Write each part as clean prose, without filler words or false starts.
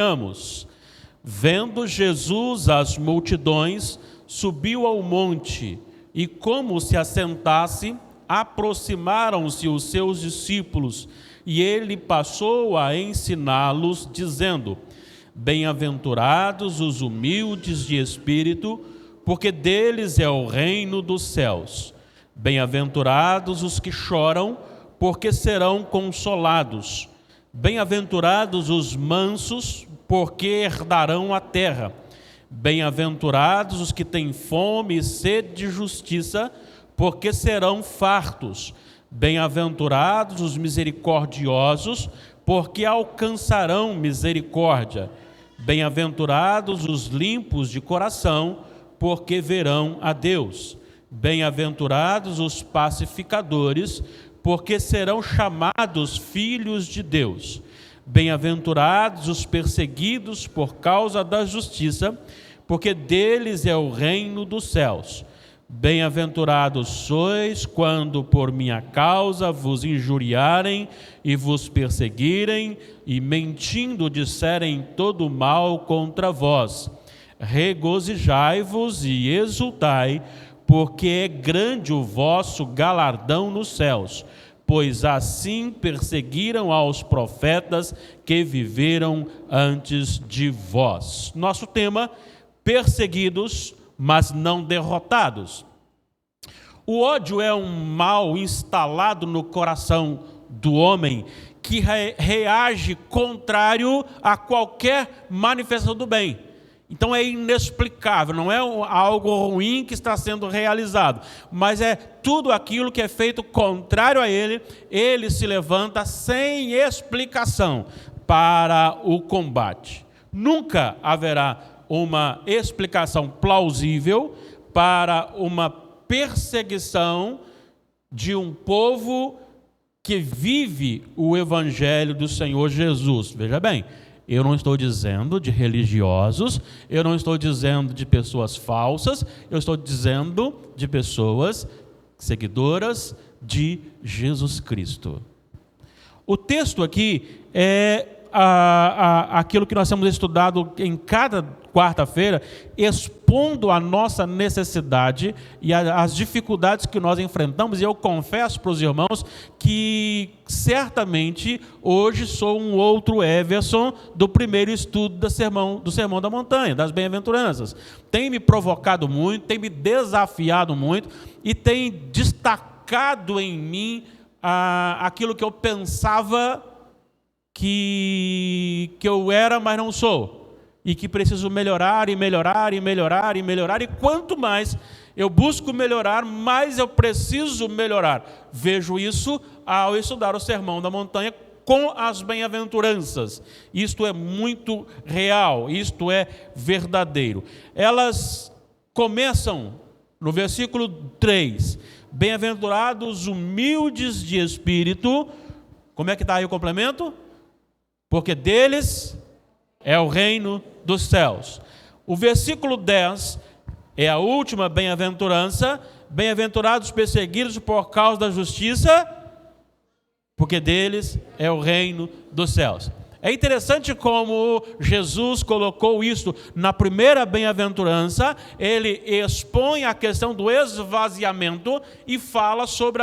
Vamos. Vendo Jesus as multidões, subiu ao monte, e como se assentasse, aproximaram-se os seus discípulos, e ele passou a ensiná-los, dizendo: Bem-aventurados os humildes de espírito, porque deles é o reino dos céus. Bem-aventurados os que choram, porque serão consolados. Bem-aventurados os mansos, porque herdarão a terra. Bem-aventurados os que têm fome e sede de justiça, porque serão fartos. Bem-aventurados os misericordiosos, porque alcançarão misericórdia. Bem-aventurados os limpos de coração, porque verão a Deus. Bem-aventurados os pacificadores, porque serão chamados filhos de Deus. Bem-aventurados os perseguidos por causa da justiça, porque deles é o reino dos céus. Bem-aventurados sois quando por minha causa vos injuriarem e vos perseguirem e mentindo disserem todo mal contra vós. Regozijai-vos e exultai, porque é grande o vosso galardão nos céus, pois assim perseguiram aos profetas que viveram antes de vós. Nosso tema: perseguidos, mas não derrotados. O ódio é um mal instalado no coração do homem que reage contrário a qualquer manifestação do bem. Então é inexplicável, não é algo ruim que está sendo realizado, mas é tudo aquilo que é feito contrário a ele, ele se levanta sem explicação para o combate. Nunca haverá uma explicação plausível para uma perseguição de um povo que vive o Evangelho do Senhor Jesus. Veja bem, eu não estou dizendo de religiosos, eu não estou dizendo de pessoas falsas, eu estou dizendo de pessoas seguidoras de Jesus Cristo. O texto aqui é aquilo que nós temos estudado em cada quarta-feira, expondo a nossa necessidade e as dificuldades que nós enfrentamos, e eu confesso para os irmãos que certamente hoje sou um outro Everson do primeiro estudo do Sermão da Montanha, das Bem-aventuranças. Tem me provocado muito, tem me desafiado muito e tem destacado em mim aquilo que eu pensava que eu era, mas não sou, e que preciso melhorar, e melhorar, e melhorar, e melhorar, e quanto mais eu busco melhorar, mais eu preciso melhorar. Vejo isso ao estudar o Sermão da Montanha com as bem-aventuranças. Isto é muito real, isto é verdadeiro. Elas começam no versículo 3, bem-aventurados humildes de espírito. Como é que está aí o complemento? Porque deles é o reino dos céus. O versículo 10 é a última bem-aventurança: bem-aventurados perseguidos por causa da justiça, porque deles é o reino dos céus. É interessante como Jesus colocou isso na primeira bem-aventurança. Ele expõe a questão do esvaziamento e fala sobre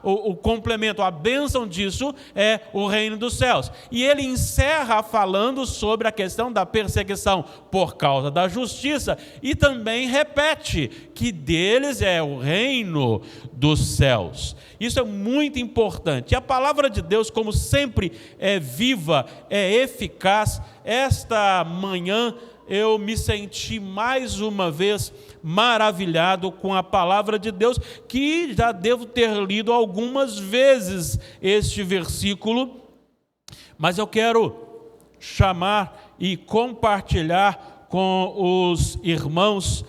o complemento, a bênção disso é o reino dos céus. E ele encerra falando sobre a questão da perseguição por causa da justiça e também repete que deles é o reino dos céus. Isso é muito importante. E a palavra de Deus, como sempre, é viva, é eficaz. Esta manhã eu me senti mais uma vez maravilhado com a palavra de Deus, que já devo ter lido algumas vezes este versículo, mas eu quero chamar e compartilhar com os irmãos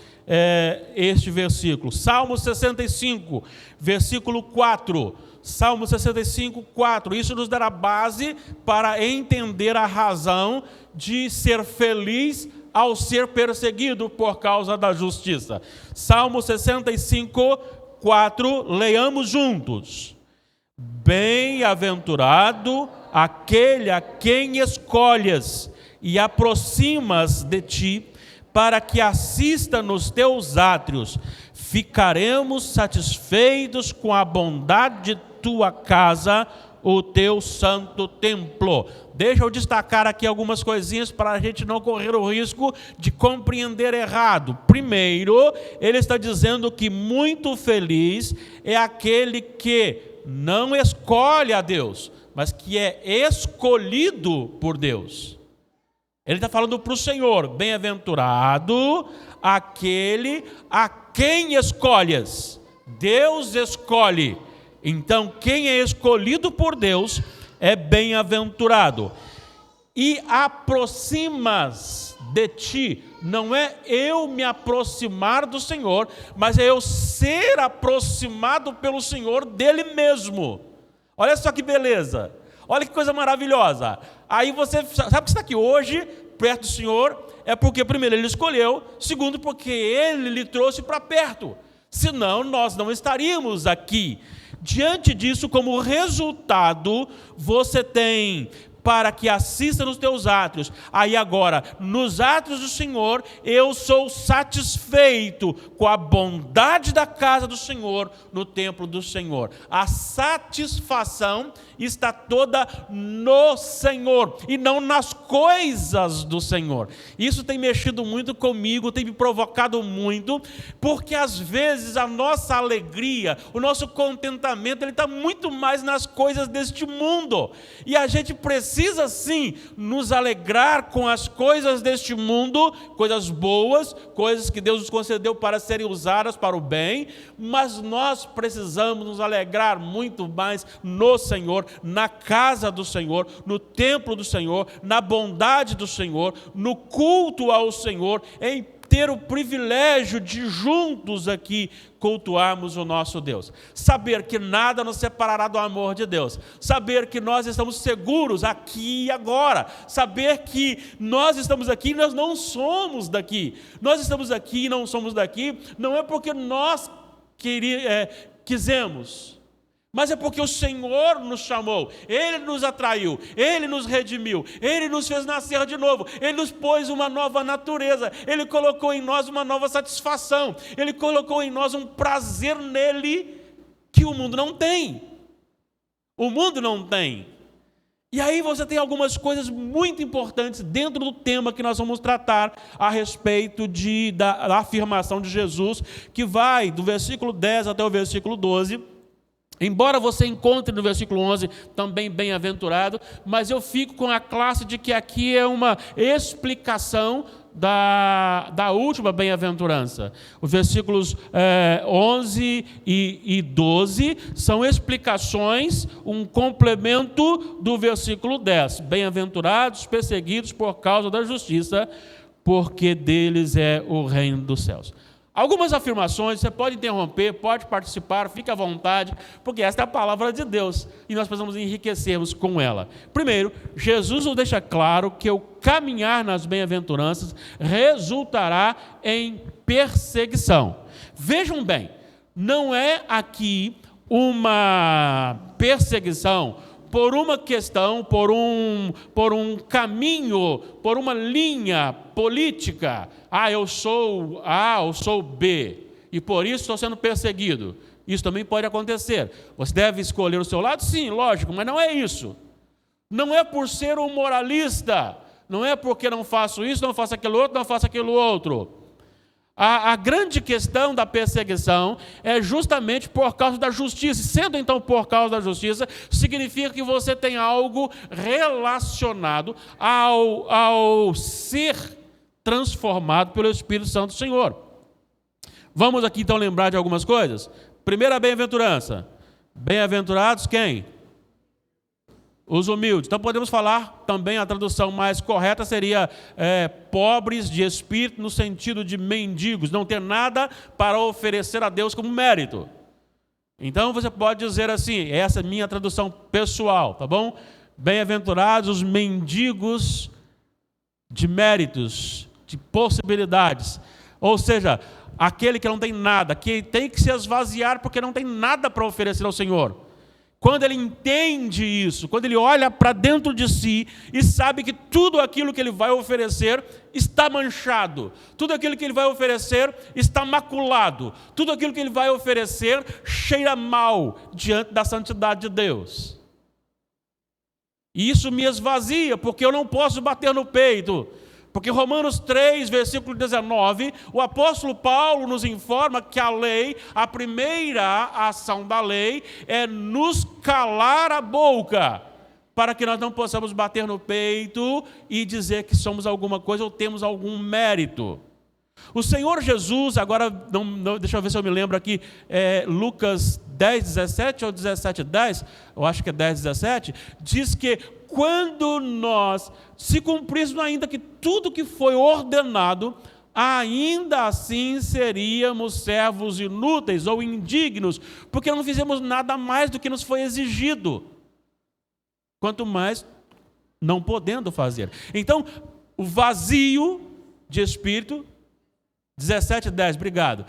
este versículo. Salmo 65, versículo 4. Salmo 65, 4. Isso nos dará base para entender a razão de ser feliz ao ser perseguido por causa da justiça. Salmo 65, 4. Leiamos juntos. Bem-aventurado aquele a quem escolhes e aproximas de ti, para que assista nos teus átrios. Ficaremos satisfeitos com a bondade de tua casa, o teu santo templo. Deixa eu destacar aqui algumas coisinhas para a gente não correr o risco de compreender errado. Primeiro, ele está dizendo que muito feliz é aquele que não escolhe a Deus, mas que é escolhido por Deus. Ele está falando para o Senhor: bem-aventurado aquele a quem escolhes. Deus escolhe. Então, quem é escolhido por Deus é bem-aventurado. E aproximas de ti, não é eu me aproximar do Senhor, mas é eu ser aproximado pelo Senhor dele mesmo. Olha só que beleza, olha que coisa maravilhosa. Aí você sabe que você está aqui hoje, perto do Senhor, é porque primeiro Ele escolheu, segundo porque Ele lhe trouxe para perto, senão nós não estaríamos aqui. Diante disso, como resultado, você tem para que assista nos teus átrios. Aí agora, nos átrios do Senhor, eu sou satisfeito com a bondade da casa do Senhor, no templo do Senhor. A satisfação está toda no Senhor e não nas coisas do Senhor. Isso tem mexido muito comigo, tem me provocado muito, porque às vezes a nossa alegria, o nosso contentamento, ele está muito mais nas coisas deste mundo. E a gente precisa sim nos alegrar com as coisas deste mundo, coisas boas, coisas que Deus nos concedeu para serem usadas para o bem, mas nós precisamos nos alegrar muito mais no Senhor, na casa do Senhor, no templo do Senhor, na bondade do Senhor, no culto ao Senhor, em ter o privilégio de juntos aqui cultuarmos o nosso Deus. Saber que nada nos separará do amor de Deus. Saber que nós estamos seguros aqui e agora. Saber que nós estamos aqui e nós não somos daqui. Nós estamos aqui e não somos daqui, não é porque nós quisemos, mas é porque o Senhor nos chamou, Ele nos atraiu, Ele nos redimiu, Ele nos fez nascer de novo, Ele nos pôs uma nova natureza, Ele colocou em nós uma nova satisfação, Ele colocou em nós um prazer nele que o mundo não tem. O mundo não tem. E aí você tem algumas coisas muito importantes dentro do tema que nós vamos tratar a respeito da afirmação de Jesus, que vai do versículo 10 até o versículo 12. Embora você encontre no versículo 11 também bem-aventurado, mas eu fico com a classe de que aqui é uma explicação da última bem-aventurança. Os versículos 11 e 12 são explicações, um complemento do versículo 10. Bem-aventurados, perseguidos por causa da justiça, porque deles é o reino dos céus. Algumas afirmações, você pode interromper, pode participar, fique à vontade, porque esta é a palavra de Deus e nós precisamos enriquecermos com ela. Primeiro, Jesus nos deixa claro que o caminhar nas bem-aventuranças resultará em perseguição. Vejam bem, não é aqui uma perseguição por uma questão, por um caminho, por uma linha política. Eu sou A, eu sou B, e por isso estou sendo perseguido. Isso também pode acontecer. Você deve escolher o seu lado? Sim, lógico, mas não é isso. Não é por ser um moralista, não é porque não faço isso, não faço aquilo outro, não faço aquilo outro. A grande questão da perseguição é justamente por causa da justiça. Sendo então por causa da justiça, significa que você tem algo relacionado ao ser transformado pelo Espírito Santo do Senhor. Vamos aqui então lembrar de algumas coisas. Primeira bem-aventurança. Bem-aventurados quem? Os humildes. Então podemos falar também, a tradução mais correta seria pobres de espírito, no sentido de mendigos, não ter nada para oferecer a Deus como mérito. Então você pode dizer assim, essa é a minha tradução pessoal, tá bom? Bem-aventurados os mendigos de méritos, de possibilidades. Ou seja, aquele que não tem nada, que tem que se esvaziar porque não tem nada para oferecer ao Senhor. quando ele entende isso, quando ele olha para dentro de si e sabe que tudo aquilo que ele vai oferecer está manchado, tudo aquilo que ele vai oferecer está maculado, tudo aquilo que ele vai oferecer cheira mal diante da santidade de Deus. E isso me esvazia, porque eu não posso bater no peito. Porque Romanos 3, versículo 19, o apóstolo Paulo nos informa que a lei, a primeira ação da lei, é nos calar a boca, para que nós não possamos bater no peito e dizer que somos alguma coisa ou temos algum mérito. O Senhor Jesus, agora, deixa eu ver se eu me lembro aqui, Lucas 10, 17 ou 17, 10, eu acho que é 10, 17, diz que quando nós, se cumpríssemos ainda que tudo que foi ordenado, ainda assim seríamos servos inúteis ou indignos, porque não fizemos nada mais do que nos foi exigido, quanto mais não podendo fazer. Então, o vazio de espírito, 17:10, obrigado.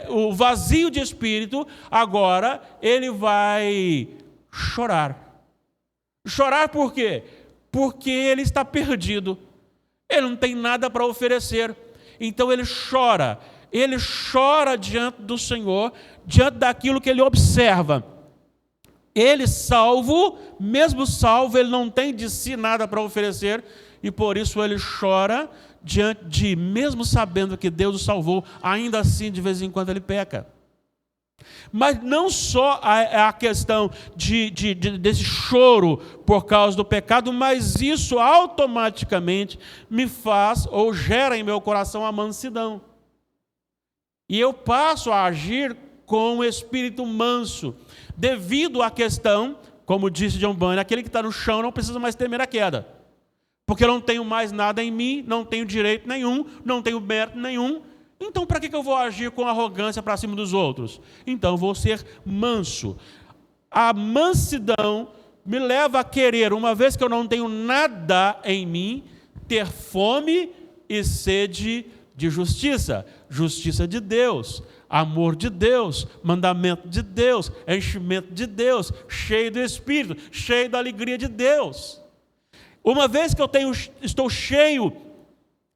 O vazio de espírito, agora, ele vai chorar. Chorar por quê? Porque ele está perdido. Ele não tem nada para oferecer. Então ele chora diante do Senhor, diante daquilo que ele observa. Ele salvo, mesmo salvo, ele não tem de si nada para oferecer, e por isso ele chora diante de, mesmo sabendo que Deus o salvou, ainda assim de vez em quando ele peca. Mas não só a questão desse choro por causa do pecado, mas isso automaticamente me faz ou gera em meu coração a mansidão. E eu passo a agir com o espírito manso, devido à questão, como disse John Bunyan, aquele que está no chão não precisa mais temer a queda, porque eu não tenho mais nada em mim, não tenho direito nenhum, não tenho mérito nenhum. Então, para que eu vou agir com arrogância para cima dos outros? Então, eu vou ser manso. A mansidão me leva a querer, uma vez que eu não tenho nada em mim, ter fome e sede de justiça. Justiça de Deus, amor de Deus, mandamento de Deus, enchimento de Deus, cheio do Espírito, cheio da alegria de Deus. Uma vez que estou cheio,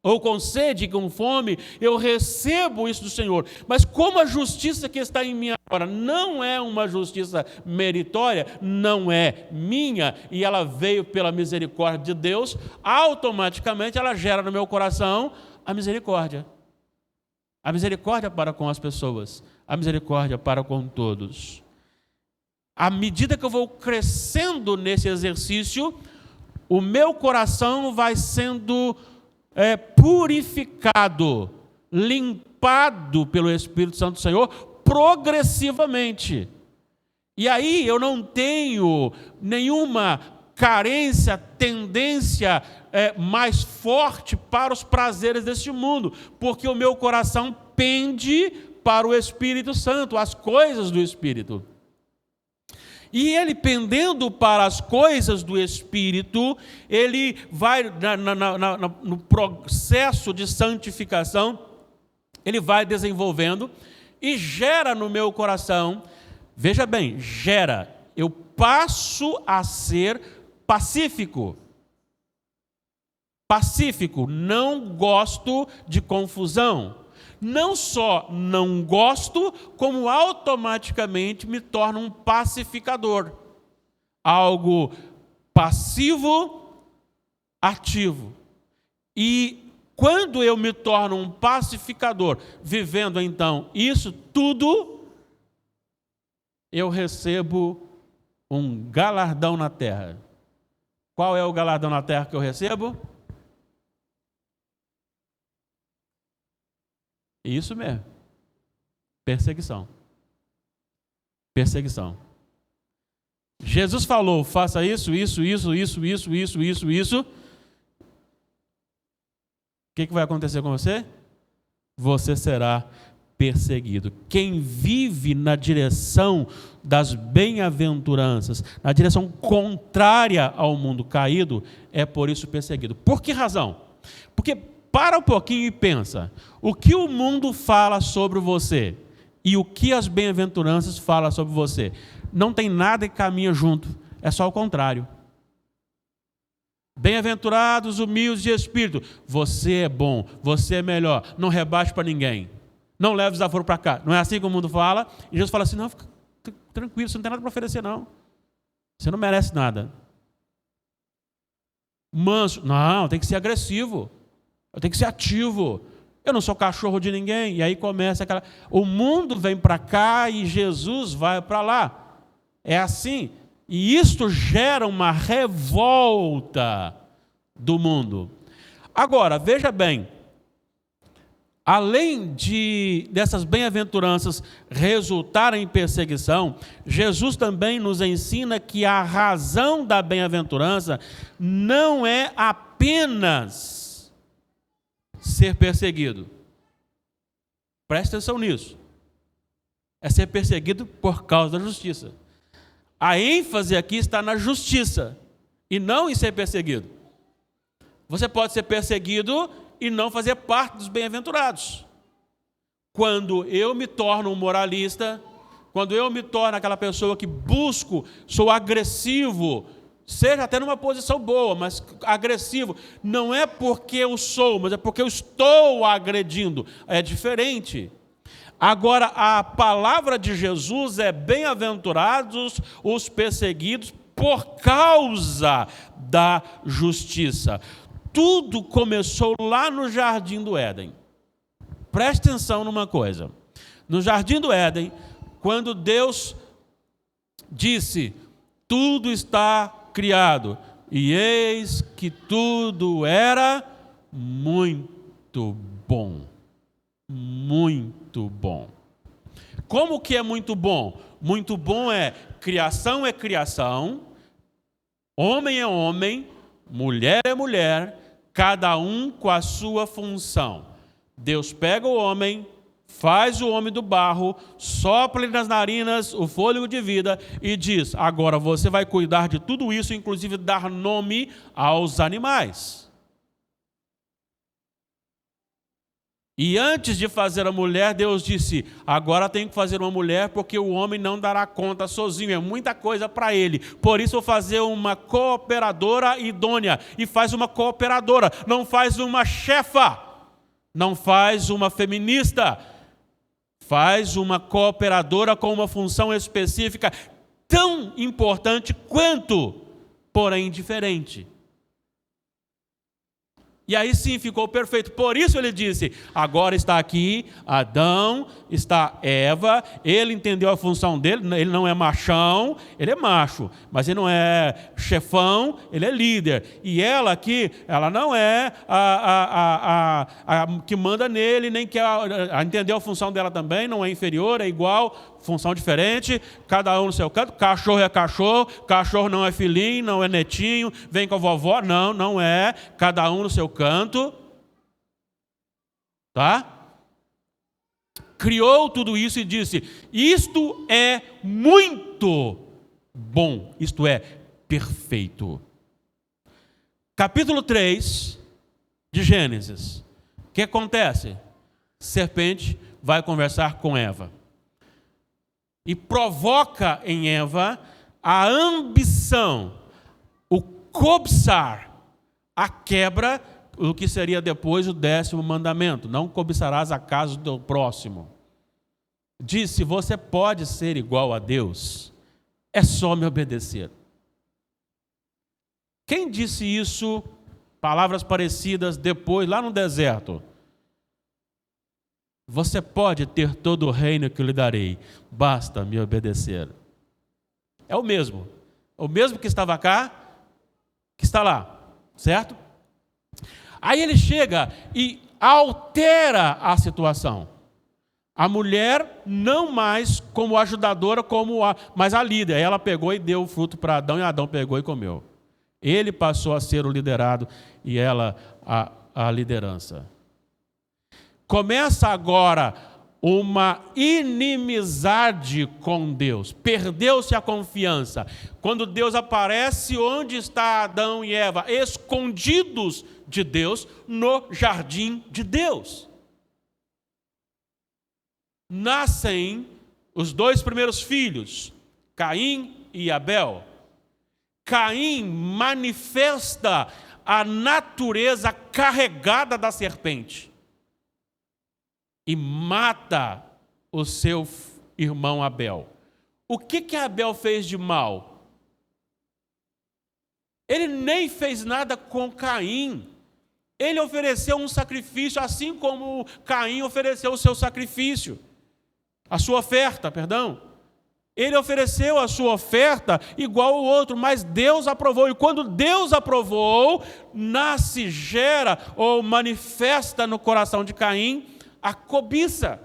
ou com sede, com fome, eu recebo isso do Senhor. Mas como a justiça que está em mim agora não é uma justiça meritória, não é minha, e ela veio pela misericórdia de Deus, automaticamente ela gera no meu coração a misericórdia. A misericórdia para com as pessoas, a misericórdia para com todos. À medida que eu vou crescendo nesse exercício, o meu coração vai sendo purificado, limpado pelo Espírito Santo do Senhor progressivamente. E aí eu não tenho nenhuma carência, tendência mais forte para os prazeres deste mundo, porque o meu coração pende para o Espírito Santo, as coisas do Espírito. E ele, pendendo para as coisas do Espírito, ele vai no processo de santificação, ele vai desenvolvendo e gera no meu coração, veja bem, gera, eu passo a ser pacífico. Pacífico, não gosto de confusão. Não só não gosto, como automaticamente me torno um pacificador. Algo passivo, ativo. E quando eu me torno um pacificador, vivendo então isso tudo, eu recebo um galardão na terra. Qual é o galardão na terra que eu recebo? Isso mesmo. Perseguição. Perseguição. Jesus falou, faça isso. O que vai acontecer com você? Você será perseguido. Quem vive na direção das bem-aventuranças, na direção contrária ao mundo caído, é por isso perseguido. Por que razão? Porque para um pouquinho e pensa, o que o mundo fala sobre você e o que as bem-aventuranças falam sobre você? não tem nada que caminha junto, é só o contrário. Bem-aventurados, humildes de espírito. Você é bom, você é melhor, não rebate para ninguém. Não leve desaforo para cá. Não é assim que o mundo fala? E Jesus fala assim, não, fica tranquilo, você não tem nada para oferecer, não. Você não merece nada. Manso, não, tem que ser agressivo. Eu tenho que ser ativo. Eu não sou cachorro de ninguém. E aí começa aquela... O mundo vem para cá e Jesus vai para lá. É assim. E isto gera uma revolta do mundo. Agora, veja bem. Além dessas bem-aventuranças resultarem em perseguição, Jesus também nos ensina que a razão da bem-aventurança não é apenas ser perseguido. Preste atenção nisso. É ser perseguido por causa da justiça. A ênfase aqui está na justiça e não em ser perseguido. Você pode ser perseguido e não fazer parte dos bem-aventurados. Quando eu me torno um moralista, quando eu me torno aquela pessoa que busco, sou agressivo, seja até numa posição boa, mas agressivo, não é porque eu sou, mas é porque eu estou agredindo. É diferente. Agora, a palavra de Jesus é bem-aventurados os perseguidos por causa da justiça. Tudo começou lá no Jardim do Éden. Preste atenção numa coisa. No Jardim do Éden, quando Deus disse, tudo está criado, e eis que tudo era muito bom. Muito bom. Como que é muito bom? Muito bom é criação, homem é homem, mulher é mulher, cada um com a sua função. Deus pega o homem, faz o homem do barro, sopra-lhe nas narinas o fôlego de vida e diz, agora você vai cuidar de tudo isso, inclusive dar nome aos animais. E antes de fazer a mulher, Deus disse, agora tem que fazer uma mulher porque o homem não dará conta sozinho, é muita coisa para ele. Por isso vou fazer uma cooperadora idônea. E faz uma cooperadora, não faz uma chefa, não faz uma feminista. Faz uma cooperadora com uma função específica tão importante quanto, porém diferente. E aí sim ficou perfeito. Por isso ele disse, agora está aqui Adão, está Eva, ele entendeu a função dele, ele não é machão, ele é macho, mas ele não é chefão, ele é líder. E ela aqui, ela não é a que manda nele, nem que entendeu a função dela também, não é inferior, é igual, função diferente, cada um no seu canto. Cachorro é cachorro, cachorro não é filhinho, não é netinho, vem com a vovó, não é, cada um no seu canto, tá? Criou tudo isso e disse, isto é muito bom, isto é perfeito. Capítulo 3 de Gênesis, o que acontece? Serpente vai conversar com Eva e provoca em Eva a ambição, o cobiçar, a quebra do que seria depois o 10º mandamento. Não cobiçarás a casa do próximo. Disse, você pode ser igual a Deus, é só me obedecer. Quem disse isso, palavras parecidas, depois, lá no deserto? Você pode ter todo o reino que eu lhe darei, basta me obedecer. É o mesmo que estava cá, que está lá, certo? Aí ele chega e altera a situação. A mulher não mais como ajudadora, mas a líder. Ela pegou e deu o fruto para Adão, e Adão pegou e comeu. Ele passou a ser o liderado e ela a liderança. Começa agora uma inimizade com Deus. Perdeu-se a confiança. Quando Deus aparece, onde está Adão e Eva? Escondidos de Deus no jardim de Deus. Nascem os 2 primeiros filhos, Caim e Abel. Caim manifesta a natureza carregada da serpente e mata o seu irmão Abel. O que Abel fez de mal? Ele nem fez nada com Caim. Ele ofereceu um sacrifício, assim como Caim ofereceu o seu sacrifício. A sua oferta, perdão. Ele ofereceu a sua oferta igual ao outro, mas Deus aprovou. E quando Deus aprovou, nasce, gera ou manifesta no coração de Caim a cobiça.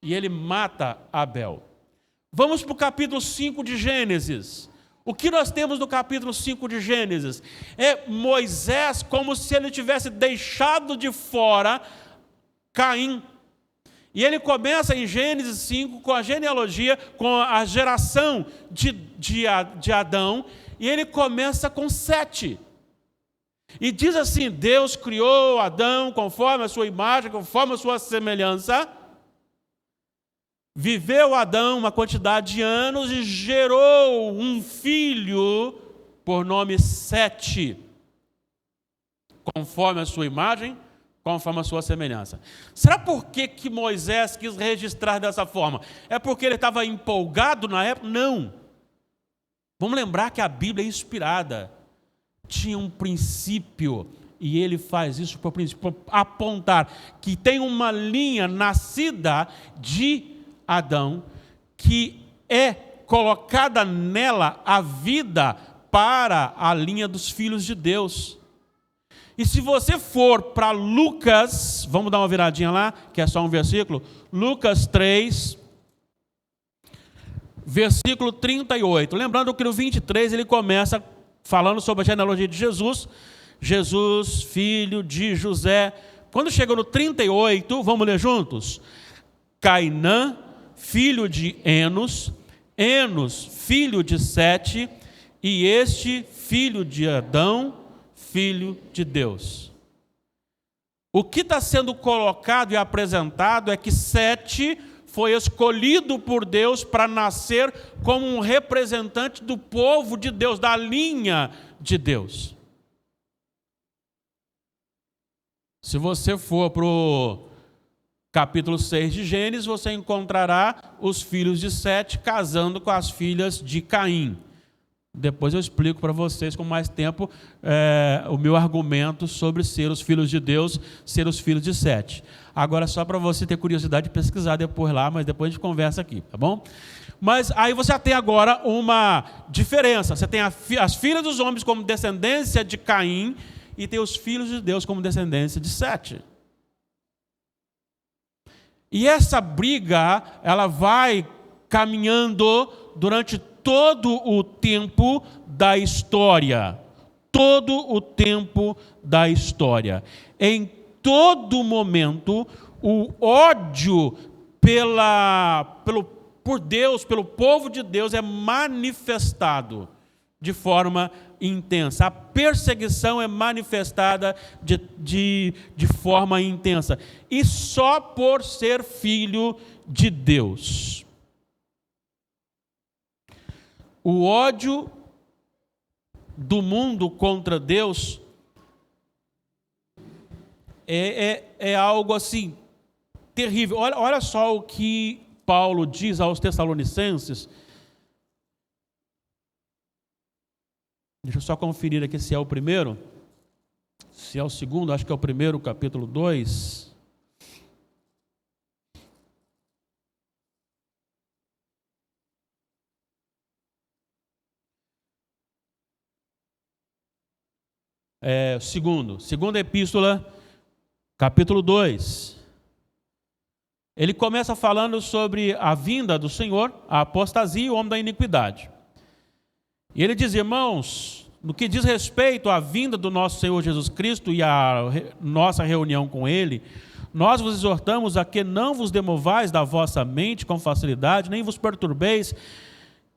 E ele mata Abel. Vamos para o capítulo 5 de Gênesis. O que nós temos no capítulo 5 de Gênesis? É Moisés como se ele tivesse deixado de fora Caim. E ele começa em Gênesis 5 com a genealogia, com a geração de Adão, e ele começa com Sete. E diz assim: Deus criou Adão conforme a sua imagem, conforme a sua semelhança. Viveu Adão uma quantidade de anos e gerou um filho por nome Sete, conforme a sua imagem, conforme a sua semelhança. Será por que Moisés quis registrar dessa forma? É porque ele estava empolgado na época? Não. Vamos lembrar que a Bíblia é inspirada. Tinha um princípio, e ele faz isso por princípio, apontar que tem uma linha nascida de Adão, que é colocada nela a vida para a linha dos filhos de Deus. E se você for para Lucas, vamos dar uma viradinha lá, que é só um versículo, Lucas 3, versículo 38. Lembrando que no 23 ele começa falando sobre a genealogia de Jesus, Jesus, filho de José. Quando chega no 38, vamos ler juntos? Cainã, filho de Enos, Enos, filho de Sete, e este, filho de Adão, filho de Deus. O que está sendo colocado e apresentado é que Sete foi escolhido por Deus para nascer como um representante do povo de Deus, da linha de Deus. Se você for para o capítulo 6 de Gênesis, você encontrará os filhos de Sete casando com as filhas de Caim. Depois eu explico para vocês com mais tempo o meu argumento sobre ser os filhos de Deus, ser os filhos de Sete. Agora, só para você ter curiosidade de pesquisar depois lá, mas depois a gente conversa aqui, tá bom? Mas aí você tem agora uma diferença. Você tem as filhas dos homens como descendência de Caim e tem os filhos de Deus como descendência de Sete. E essa briga, ela vai caminhando durante todo o tempo da história. Todo o tempo da história. Em todo momento, o ódio por Deus, pelo povo de Deus, é manifestado de forma intensa. A perseguição é manifestada de forma intensa. E só por ser filho de Deus. O ódio do mundo contra Deus é algo assim terrível. Olha só o que Paulo diz aos Tessalonicenses. Deixa eu só conferir aqui se é o primeiro. Se é o segundo, acho que é o primeiro, capítulo 2. Segunda epístola, capítulo 2. Ele começa falando sobre a vinda do Senhor, a apostasia e o homem da iniquidade. E ele diz: irmãos, no que diz respeito à vinda do nosso Senhor Jesus Cristo e à nossa reunião com Ele, nós vos exortamos a que não vos demovais da vossa mente com facilidade, nem vos perturbeis,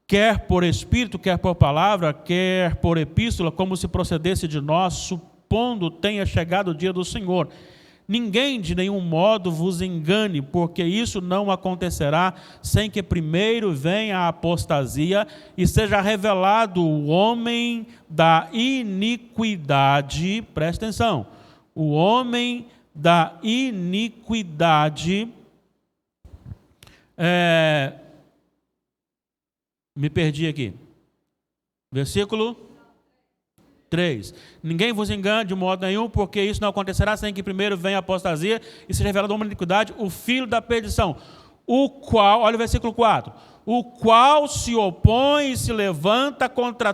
quer por espírito, quer por palavra, quer por epístola, como se procedesse de nós, supondo tenha chegado o dia do Senhor. Ninguém de nenhum modo vos engane, porque isso não acontecerá sem que primeiro venha a apostasia e seja revelado o homem da iniquidade. Presta atenção. O homem da iniquidade. Me perdi aqui. Versículo 3. Ninguém vos engane de modo nenhum, porque isso não acontecerá sem que primeiro venha a apostasia e seja revelado o homem da iniquidade, o filho da perdição, o qual, olha o versículo 4, o qual se opõe e se levanta contra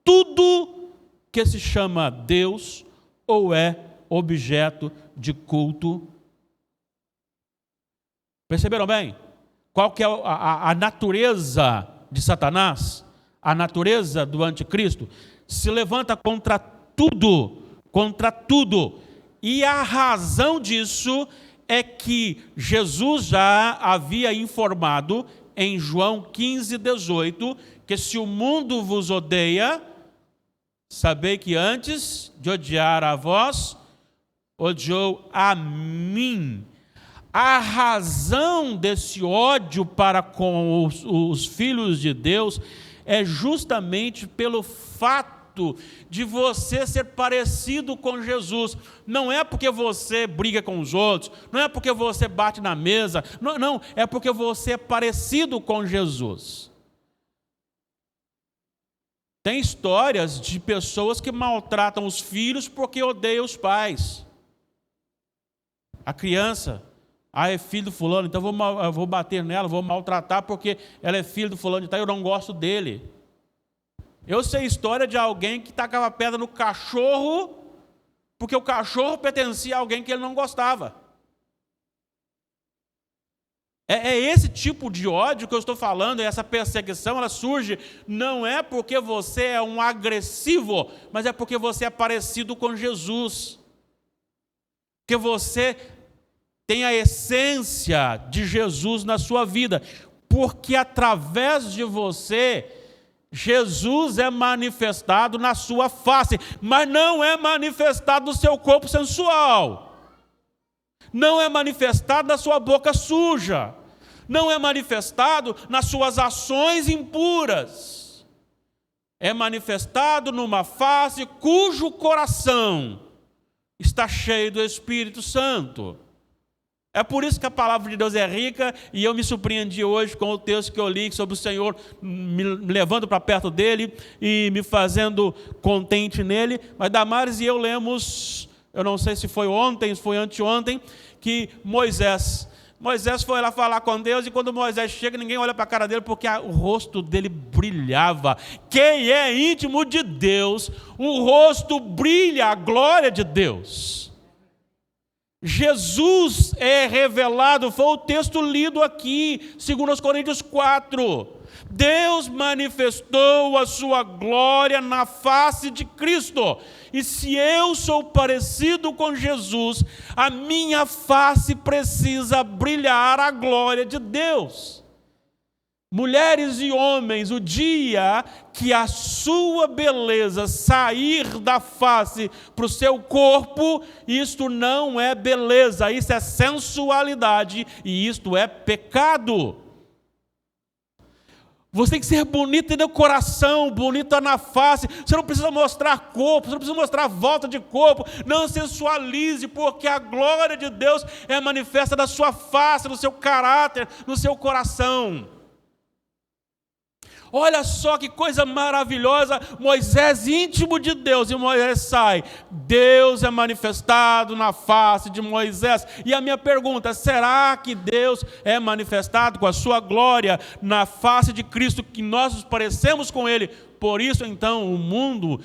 tudo que se chama Deus ou é objeto de culto. Perceberam bem? Qual que é a natureza de Satanás? A natureza do anticristo? Se levanta contra tudo, e a razão disso é que Jesus já havia informado em João 15:18, que se o mundo vos odeia, sabei que antes de odiar a vós, odiou a mim. A razão desse ódio para com os filhos de Deus é justamente pelo fato de você ser parecido com Jesus. Não é porque você briga com os outros, não é porque você bate na mesa, não, é porque você é parecido com Jesus. Tem histórias de pessoas que maltratam os filhos porque odeiam os pais. A criança, é filho do fulano, então eu vou bater nela, vou maltratar porque ela é filho do fulano, então eu não gosto dele. Eu sei a história de alguém que tacava pedra no cachorro, porque o cachorro pertencia a alguém que ele não gostava. É esse tipo de ódio que eu estou falando, essa perseguição, ela surge, não é porque você é um agressivo, mas é porque você é parecido com Jesus. Porque você tem a essência de Jesus na sua vida. Porque através de você, Jesus é manifestado na sua face, mas não é manifestado no seu corpo sensual. Não é manifestado na sua boca suja. Não é manifestado nas suas ações impuras. É manifestado numa face cujo coração está cheio do Espírito Santo. É por isso que a palavra de Deus é rica, e eu me surpreendi hoje com o texto que eu li sobre o Senhor me levando para perto dele e me fazendo contente nele. Mas Damares e eu lemos, eu não sei se foi ontem, se foi anteontem, que Moisés foi lá falar com Deus, e quando Moisés chega, ninguém olha para a cara dele, porque o rosto dele brilhava. Quem é íntimo de Deus, o rosto brilha a glória de Deus. Jesus é revelado, foi o texto lido aqui, 2 Coríntios 4. Deus manifestou a sua glória na face de Cristo. E se eu sou parecido com Jesus, a minha face precisa brilhar a glória de Deus. Mulheres e homens, o dia que a sua beleza sair da face para o seu corpo, isto não é beleza, isso é sensualidade e isto é pecado. Você tem que ser bonita no coração, bonita na face. Você não precisa mostrar corpo, você não precisa mostrar volta de corpo. Não sensualize, porque a glória de Deus é manifesta na sua face, no seu caráter, no seu coração. Olha só que coisa maravilhosa, Moisés íntimo de Deus, e Moisés sai. Deus é manifestado na face de Moisés. E a minha pergunta, será que Deus é manifestado com a sua glória na face de Cristo, que nós nos parecemos com Ele? Por isso, então, o mundo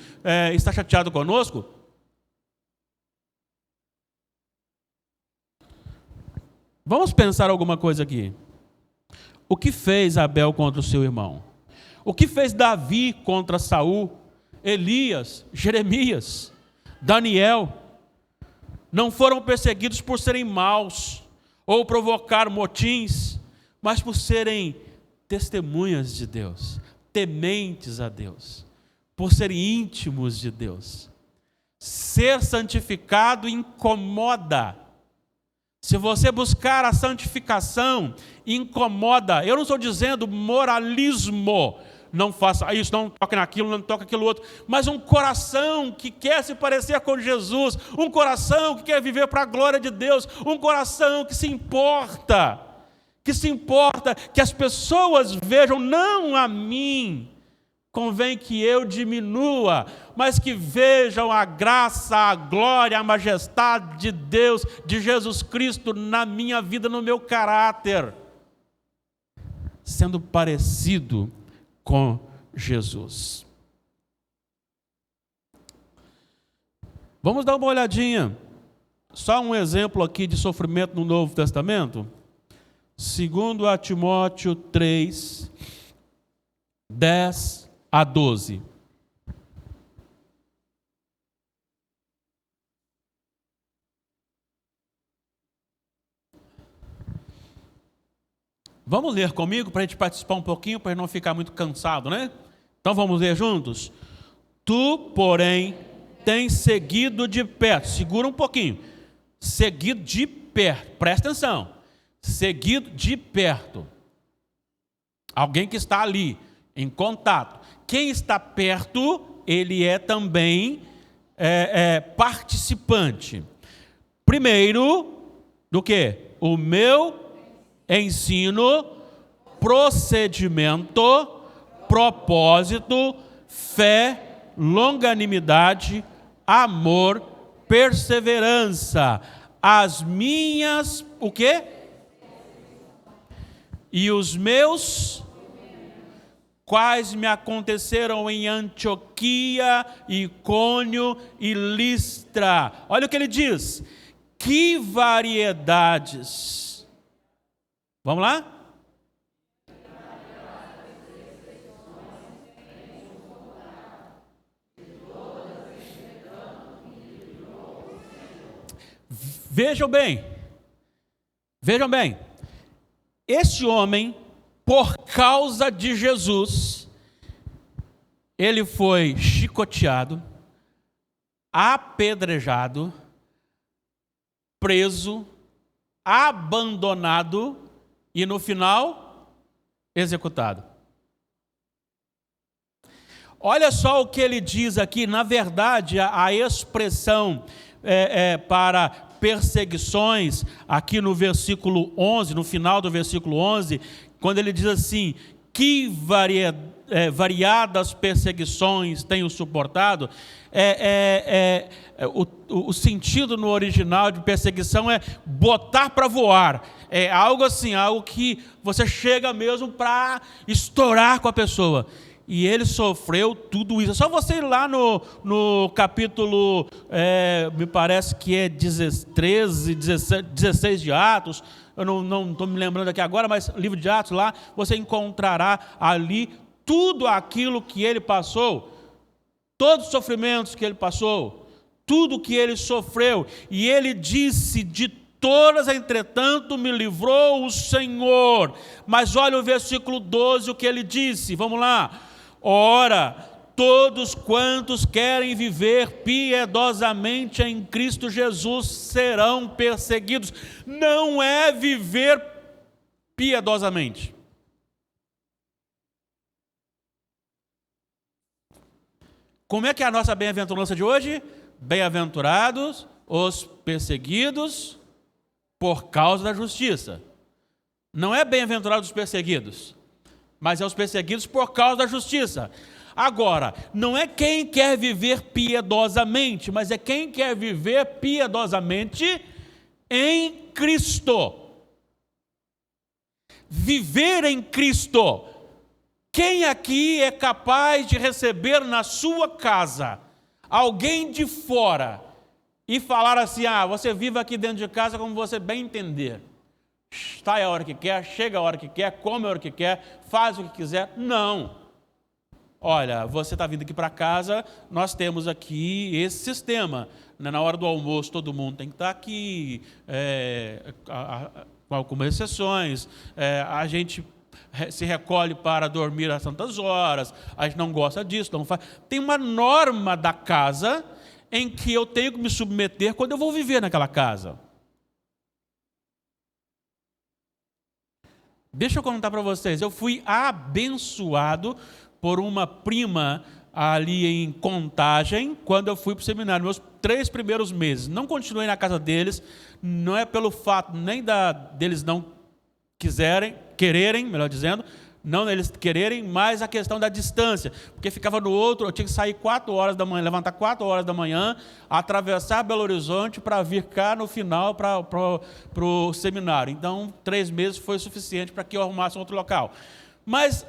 está chateado conosco? Vamos pensar alguma coisa aqui. O que fez Abel contra o seu irmão? O que fez Davi contra Saul, Elias, Jeremias, Daniel? Não foram perseguidos por serem maus ou provocar motins, mas por serem testemunhas de Deus, tementes a Deus, por serem íntimos de Deus. Ser santificado incomoda. Se você buscar a santificação, incomoda. Eu não estou dizendo moralismo. Não faça isso, não toque naquilo, não toque aquilo outro. Mas um coração que quer se parecer com Jesus. Um coração que quer viver para a glória de Deus. Um coração que se importa. Que as pessoas vejam, não a mim. Convém que eu diminua, mas que vejam a graça, a glória, a majestade de Deus, de Jesus Cristo na minha vida, no meu caráter, sendo parecido com Jesus. Vamos dar uma olhadinha, só um exemplo aqui de sofrimento no Novo Testamento. 2 Timóteo 3, 10 a 12. Vamos ler comigo para a gente participar um pouquinho, para não ficar muito cansado, né? Então vamos ler juntos? Tu, porém, tens seguido de perto. Segura um pouquinho. Seguido de perto. Presta atenção. Seguido de perto. Alguém que está ali, em contato. Quem está perto, ele é também participante. Primeiro, do que? O meu ensino, procedimento, propósito, fé, longanimidade, amor, perseverança. As minhas, o quê? E os meus, quais me aconteceram em Antioquia, Icônio e Listra. Olha o que ele diz. Que variedades. Vamos lá? Vejam bem. Vejam bem. Esse homem, por causa de Jesus, ele foi chicoteado, apedrejado, preso, abandonado e no final, executado. Olha só o que ele diz aqui. Na verdade, a expressão para perseguições, aqui no versículo 11, no final do versículo 11, quando ele diz assim, que variadas perseguições tenho suportado, o sentido no original de perseguição é botar para voar, é algo assim, algo que você chega mesmo para estourar com a pessoa. E ele sofreu tudo isso. É só você ir lá no capítulo, me parece que é 13, 16 de Atos, eu não estou me lembrando aqui agora, mas livro de Atos lá, você encontrará ali tudo aquilo que ele passou, todos os sofrimentos que ele passou, tudo que ele sofreu. E ele disse, de todas, entretanto, me livrou o Senhor. Mas olha o versículo 12, o que ele disse, vamos lá. Ora, todos quantos querem viver piedosamente em Cristo Jesus serão perseguidos. Não é viver piedosamente. Como é que é a nossa bem-aventurança de hoje? Bem-aventurados os perseguidos por causa da justiça. Não é bem-aventurados os perseguidos, mas é os perseguidos por causa da justiça. Agora, não é quem quer viver piedosamente, mas é quem quer viver piedosamente em Cristo. Viver em Cristo. Quem aqui é capaz de receber na sua casa alguém de fora e falar assim, você vive aqui dentro de casa como você bem entender. Sai a hora que quer, chega a hora que quer, come a hora que quer, faz o que quiser. Não. Olha, você está vindo aqui para casa, nós temos aqui esse sistema. Na hora do almoço todo mundo tem que estar aqui, com algumas exceções. A gente se recolhe para dormir às tantas horas, a gente não gosta disso, não faz. Tem uma norma da casa em que eu tenho que me submeter quando eu vou viver naquela casa. Deixa eu contar para vocês, eu fui abençoado por uma prima ali em Contagem, quando eu fui para o seminário, meus 3 primeiros meses. Não continuei na casa deles, não é pelo fato nem deles não quererem, melhor dizendo, não eles quererem, mas a questão da distância, porque ficava no outro, eu tinha que sair 4 horas da manhã, levantar 4 horas da manhã, atravessar Belo Horizonte para vir cá no final para o seminário. Então, 3 meses foi suficiente para que eu arrumasse um outro local. Mas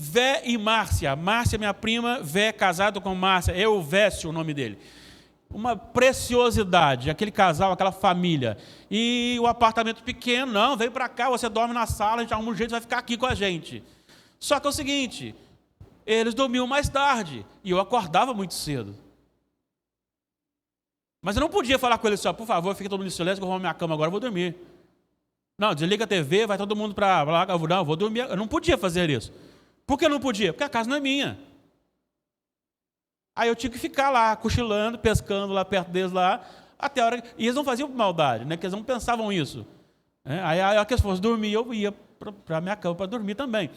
Vé e Márcia, minha prima, Vé casado com Márcia, Euvécio o nome dele. Uma preciosidade, aquele casal, aquela família. E o apartamento pequeno, não, vem para cá, você dorme na sala, a gente arruma um jeito, vai ficar aqui com a gente. Só que é o seguinte, eles dormiam mais tarde, e eu acordava muito cedo. Mas eu não podia falar com eles só, por favor, fique todo mundo em silêncio, que eu vou arrumar minha cama agora, eu vou dormir. Não, desliga a TV, vai todo mundo para lá, não, eu vou dormir. Eu não podia fazer isso. Por que eu não podia? Porque a casa não é minha. Aí eu tinha que ficar lá, cochilando, pescando lá perto deles lá, até a hora. E eles não faziam maldade, né? Porque eles não pensavam isso. Aí a hora que eles fossem dormir, eu ia para a minha cama para dormir também.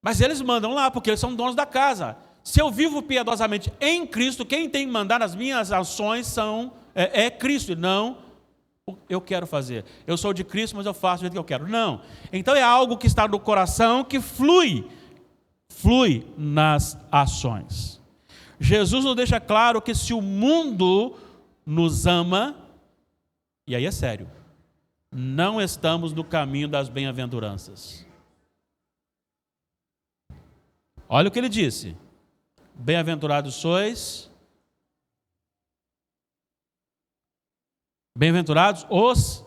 Mas eles mandam lá, porque eles são donos da casa. Se eu vivo piedosamente em Cristo, quem tem que mandar nas minhas ações é Cristo, e não eu quero fazer. Eu sou de Cristo, mas eu faço do jeito que eu quero. Não. Então é algo que está no coração que flui nas ações. Jesus nos deixa claro que se o mundo nos ama, e aí é sério, não estamos no caminho das bem-aventuranças. Olha o que ele disse. Bem-aventurados sois, bem-aventurados os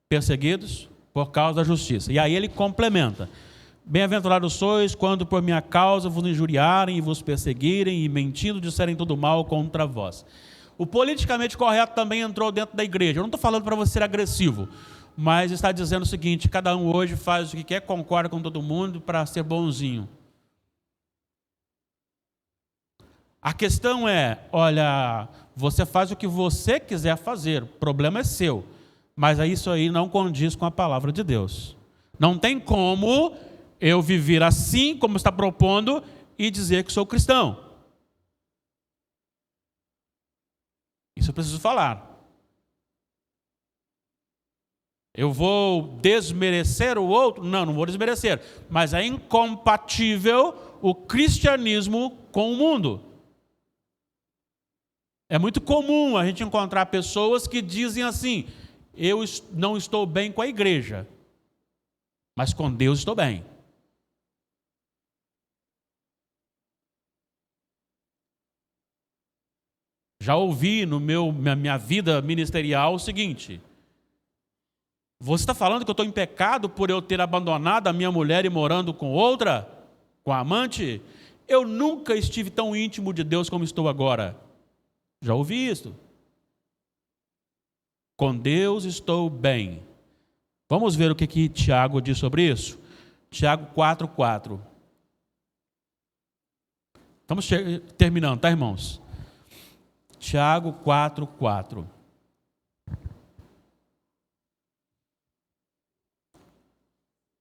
perseguidos por causa da justiça. E aí ele complementa. Bem-aventurados sois quando por minha causa vos injuriarem e vos perseguirem e mentindo disserem todo mal contra vós. O politicamente correto também entrou dentro da igreja. Eu não estou falando para você ser agressivo, mas está dizendo o seguinte, cada um hoje faz o que quer, concorda com todo mundo para ser bonzinho. A questão é, olha, você faz o que você quiser fazer, o problema é seu, mas isso aí não condiz com a palavra de Deus. Não tem como eu viver assim como está propondo e dizer que sou cristão. Isso eu preciso falar. Eu vou desmerecer o outro? Não, não vou desmerecer. Mas é incompatível o cristianismo com o mundo. É muito comum a gente encontrar pessoas que dizem assim, eu não estou bem com a igreja, mas com Deus estou bem. Já ouvi na minha vida ministerial o seguinte, você está falando que eu estou em pecado por eu ter abandonado a minha mulher e morando com outra? Com a amante? Eu nunca estive tão íntimo de Deus como estou agora. Já ouvi isso. Com Deus estou bem. Vamos ver o que Tiago diz sobre isso? Tiago 4:4. Estamos terminando, tá, irmãos? Tiago 4:4.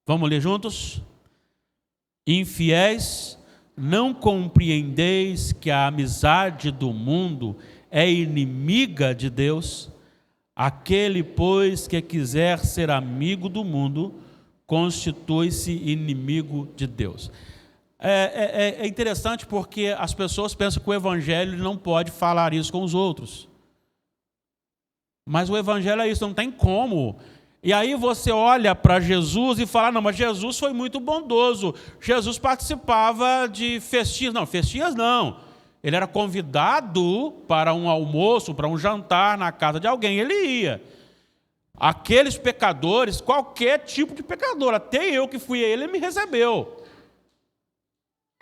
Vamos ler juntos? Infiéis, não compreendeis que a amizade do mundo é inimiga de Deus? Aquele, pois, que quiser ser amigo do mundo, constitui-se inimigo de Deus. É interessante porque as pessoas pensam que o evangelho não pode falar isso com os outros. Mas o evangelho é isso, não tem como. E aí você olha para Jesus e fala, não, mas Jesus foi muito bondoso. Jesus participava de festinhas. Não, festinhas não. Ele era convidado para um almoço, para um jantar na casa de alguém, ele ia. Aqueles pecadores, qualquer tipo de pecador, até eu que fui a ele me recebeu.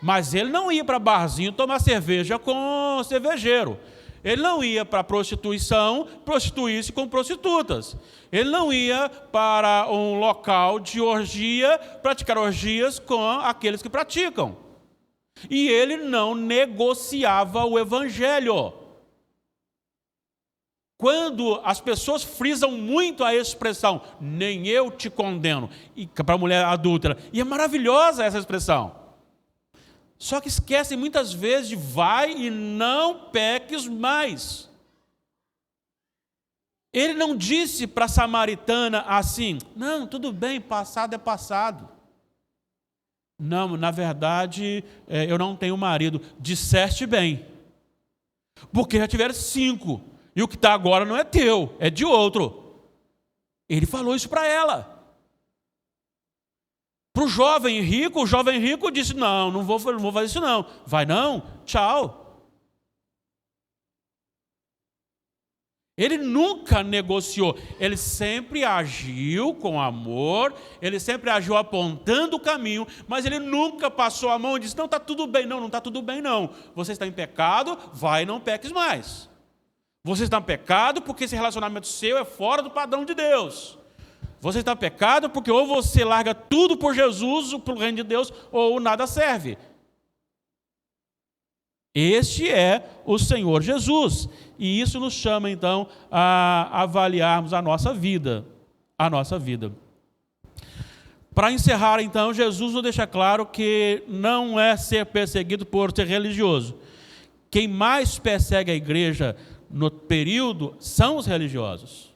Mas ele não ia para barzinho tomar cerveja com cervejeiro. Ele não ia para prostituição, prostituir-se com prostitutas. Ele não ia para um local de orgia, praticar orgias com aqueles que praticam. E ele não negociava o evangelho. Quando as pessoas frisam muito a expressão, nem eu te condeno, para a mulher adúltera, e é maravilhosa essa expressão. Só que esquecem muitas vezes de vai e não peques mais. Ele não disse para a samaritana assim, não, tudo bem, passado é passado. Não, na verdade, eu não tenho marido. Disseste bem, porque já tiveram 5, e o que está agora não é teu, é de outro. Ele falou isso para ela. Para o jovem rico disse, não vou fazer isso não. Vai não, tchau. Ele nunca negociou, ele sempre agiu com amor, ele sempre agiu apontando o caminho, mas ele nunca passou a mão e disse, não, está tudo bem. Não está tudo bem não. Você está em pecado, vai e não peques mais. Você está em pecado porque esse relacionamento seu é fora do padrão de Deus. Você está em pecado porque ou você larga tudo por Jesus, pelo reino de Deus, ou nada serve. Este é o Senhor Jesus. E isso nos chama, então, a avaliarmos a nossa vida. A nossa vida. Para encerrar, então, Jesus nos deixa claro que não é ser perseguido por ser religioso. Quem mais persegue a igreja no período são os religiosos.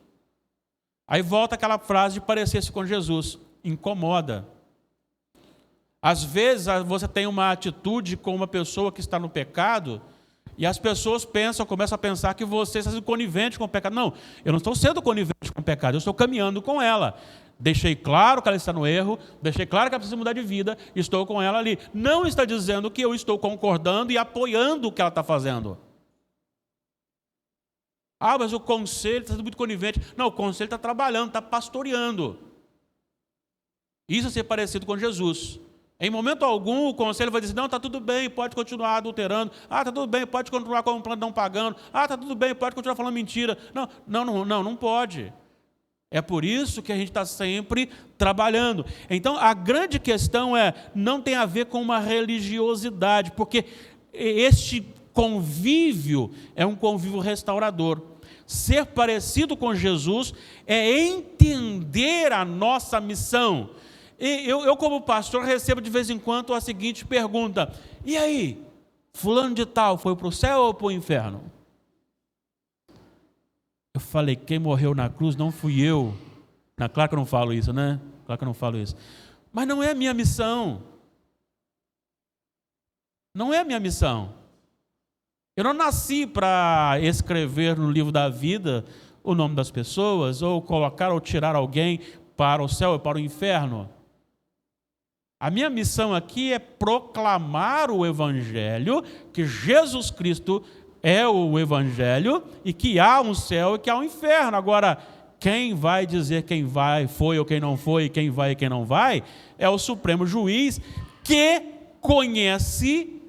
Aí volta aquela frase de parecer-se com Jesus. Incomoda. Às vezes você tem uma atitude com uma pessoa que está no pecado e as pessoas começam a pensar que você está sendo conivente com o pecado. Não, eu não estou sendo conivente com o pecado, eu estou caminhando com ela. Deixei claro que ela está no erro, deixei claro que ela precisa mudar de vida, estou com ela ali. Não está dizendo que eu estou concordando e apoiando o que ela está fazendo. Ah, mas o conselho está sendo muito conivente. Não, o conselho está trabalhando, está pastoreando. Isso é ser parecido com Jesus. Em momento algum, o conselho vai dizer, não, está tudo bem, pode continuar adulterando. Ah, está tudo bem, pode continuar com o plano não pagando. Ah, está tudo bem, pode continuar falando mentira. Não pode. É por isso que a gente está sempre trabalhando. Então, a grande questão não tem a ver com uma religiosidade, porque este convívio é um convívio restaurador. Ser parecido com Jesus é entender a nossa missão. Eu, como pastor, recebo de vez em quando a seguinte pergunta, e aí, fulano de tal foi para o céu ou para o inferno? Eu falei, quem morreu na cruz não fui eu. Claro que eu não falo isso, né? Claro que eu não falo isso. Mas não é a minha missão. Não é a minha missão. Eu não nasci para escrever no livro da vida o nome das pessoas, ou colocar ou tirar alguém para o céu ou para o inferno. A minha missão aqui é proclamar o Evangelho, que Jesus Cristo é o Evangelho, e que há um céu e que há um inferno. Agora, quem vai dizer quem foi ou quem não foi, quem vai e quem não vai, é o Supremo Juiz, que conhece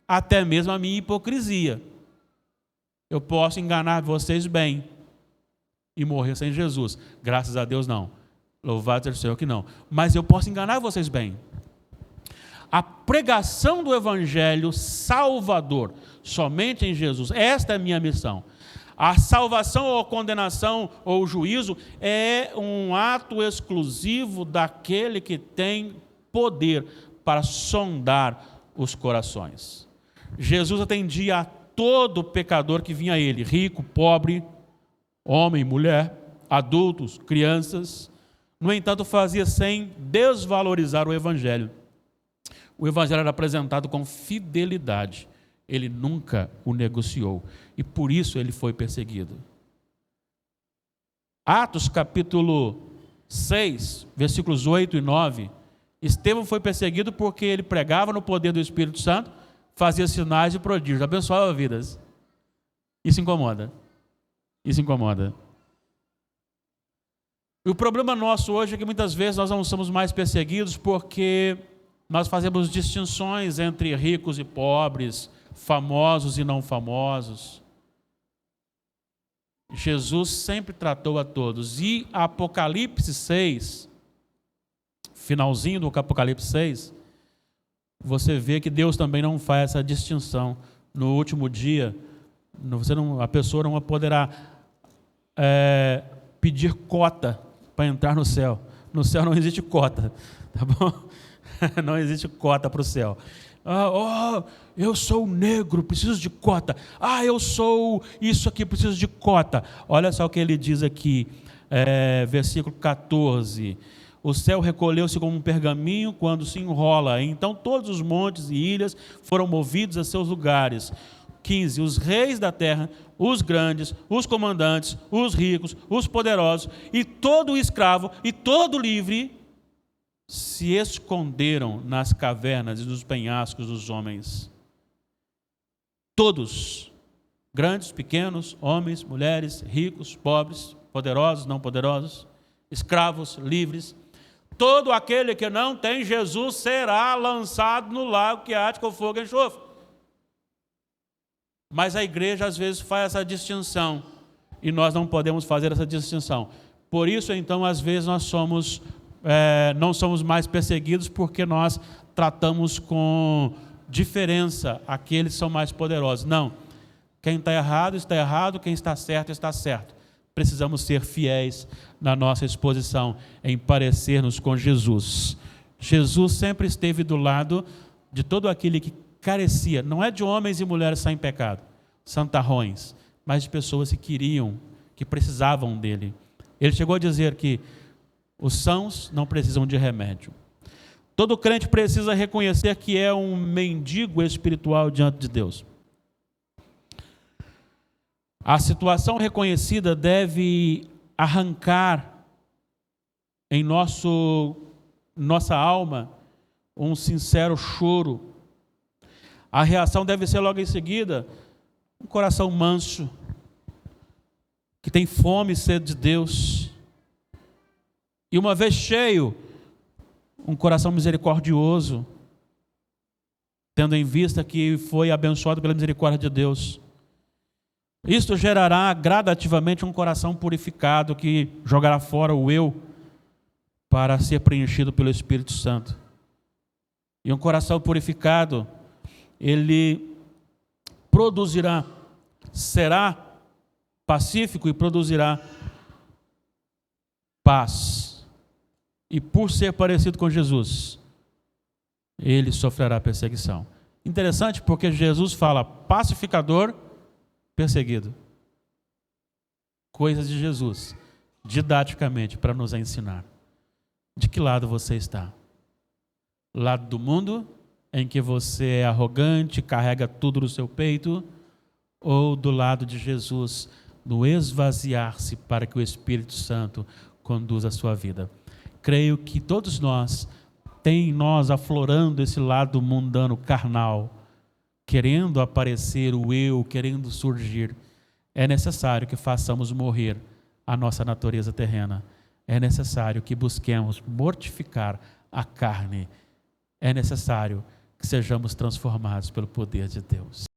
até mesmo a minha hipocrisia. Eu posso enganar vocês bem e morrer sem Jesus. Graças a Deus não. Louvado seja o Senhor que não. Mas eu posso enganar vocês bem. A pregação do Evangelho salvador, somente em Jesus, esta é a minha missão. A salvação ou a condenação ou o juízo é um ato exclusivo daquele que tem poder para sondar os corações. Jesus atendia a todo pecador que vinha a ele, rico, pobre, homem, mulher, adultos, crianças. No entanto, fazia sem desvalorizar o Evangelho. O Evangelho era apresentado com fidelidade. Ele nunca o negociou. E por isso ele foi perseguido. Atos capítulo 6, versículos 8 e 9. Estevão foi perseguido porque ele pregava no poder do Espírito Santo, fazia sinais e prodígios, abençoava vidas. Isso incomoda. Isso incomoda. E o problema nosso hoje é que muitas vezes nós não somos mais perseguidos porque nós fazemos distinções entre ricos e pobres, famosos e não famosos. Jesus sempre tratou a todos. E Apocalipse 6, finalzinho do Apocalipse 6, você vê que Deus também não faz essa distinção. No último dia, a pessoa não poderá pedir cota para entrar no céu. No céu não existe cota, tá bom? Não existe cota para o céu. Eu sou negro, preciso de cota. Eu sou isso aqui, preciso de cota. Olha só o que ele diz aqui, versículo 14. O céu recolheu-se como um pergaminho quando se enrola. Então todos os montes e ilhas foram movidos a seus lugares. 15. Os reis da terra, os grandes, os comandantes, os ricos, os poderosos, e todo o escravo e todo o livre se esconderam nas cavernas e nos penhascos dos homens. Todos, grandes, pequenos, homens, mulheres, ricos, pobres, poderosos, não poderosos, escravos, livres, todo aquele que não tem Jesus será lançado no lago que arde com fogo e enxofre. Mas a igreja às vezes faz essa distinção e nós não podemos fazer essa distinção. Por isso, então, às vezes nós não somos mais perseguidos porque nós tratamos com diferença aqueles que são mais poderosos. Não. Quem está errado, está errado. Quem está certo, está certo. Precisamos ser fiéis na nossa exposição, em parecer-nos com Jesus. Jesus sempre esteve do lado de todo aquele que carecia, não é de homens e mulheres sem pecado, santarrões, mas de pessoas que queriam, que precisavam dele. Ele chegou a dizer que os sãos não precisam de remédio. Todo crente precisa reconhecer que é um mendigo espiritual diante de Deus. A situação reconhecida deve arrancar em nossa alma um sincero choro. A reação deve ser logo em seguida um coração manso, que tem fome e sede de Deus. E uma vez cheio, um coração misericordioso, tendo em vista que foi abençoado pela misericórdia de Deus. Isto gerará gradativamente um coração purificado que jogará fora o eu para ser preenchido pelo Espírito Santo. E um coração purificado, ele será pacífico e produzirá paz. E por ser parecido com Jesus, ele sofrerá perseguição. Interessante porque Jesus fala pacificador, perseguido. Coisas de Jesus, didaticamente, para nos ensinar. De que lado você está? Lado do mundo, em que você é arrogante, carrega tudo no seu peito, ou do lado de Jesus, no esvaziar-se para que o Espírito Santo conduza a sua vida? Creio que todos nós, tem em nós aflorando esse lado mundano, carnal, querendo aparecer o eu, querendo surgir. É necessário que façamos morrer a nossa natureza terrena. É necessário que busquemos mortificar a carne. É necessário que sejamos transformados pelo poder de Deus.